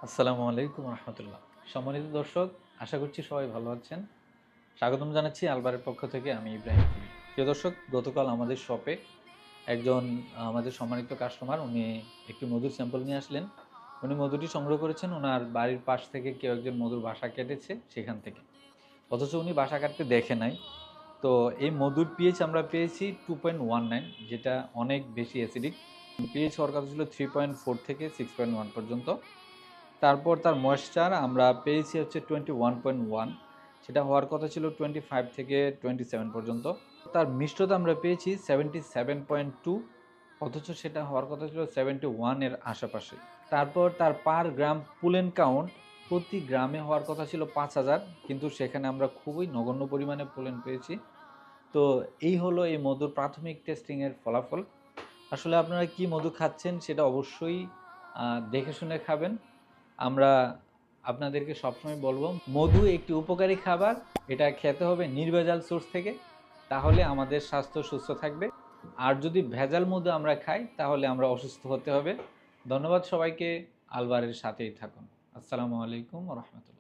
আসসালামু আলাইকুম রহমতুল্লাহ। সম্মানিত দর্শক, আশা করছি সবাই ভালো আছেন। স্বাগতম জানাচ্ছি আলবারের পক্ষ থেকে। আমি ইব্রাহিম টিভি। প্রিয় দর্শক, গতকাল আমাদের শপে একজন আমাদের সম্মানিত কাস্টমার উনি একটি মধুর স্যাম্পল নিয়ে আসলেন। উনি মধুটি সংগ্রহ করেছেন ওনার বাড়ির পাশ থেকে কেউ একজন মধুর বাসা কেটেছে সেখান থেকে, অথচ উনি বাসা কাটতে দেখে নাই। তো এই মধুর পিএইচ আমরা পেয়েছি 2.19, যেটা অনেক বেশি অ্যাসিডিক। পিএইচ হওয়ার কথা ছিল 3.4 থেকে 6.1 পর্যন্ত। তারপর তার ময়েশ্চার আমরা পেয়েছি হচ্ছে 21.1, সেটা হওয়ার কথা ছিল 25 থেকে 27 পর্যন্ত। তার মিষ্টতা আমরা পেয়েছি 77.2, অথচ সেটা হওয়ার কথা ছিল 71 এর আশেপাশে। তারপর তার পার গ্রাম পুলেন কাউন্ট প্রতি গ্রামে হওয়ার কথা ছিল 5000, কিন্তু সেখানে আমরা খুবই নগণ্য পরিমাণে পুলেন পেয়েছি। তো এই হলো এই মধুর প্রাথমিক টেস্টিংয়ের ফলাফল। আসলে আপনারা কি মধু খাচ্ছেন সেটা অবশ্যই দেখে শুনে খাবেন। আমরা আপনাদেরকে সবসময় বলবো, মধু একটি উপকারী খাবার। এটা খেতে হবে নির্ভেজাল সোর্স থেকে, তাহলে আমাদের স্বাস্থ্য সুস্থ থাকবে। আর যদি ভেজাল মধু আমরা খাই তাহলে আমরা অসুস্থ হতে হবে। ধন্যবাদ সবাইকে। আলবারের সাথেই থাকুন। আসসালামু আলাইকুম রহমতুল্লাহ।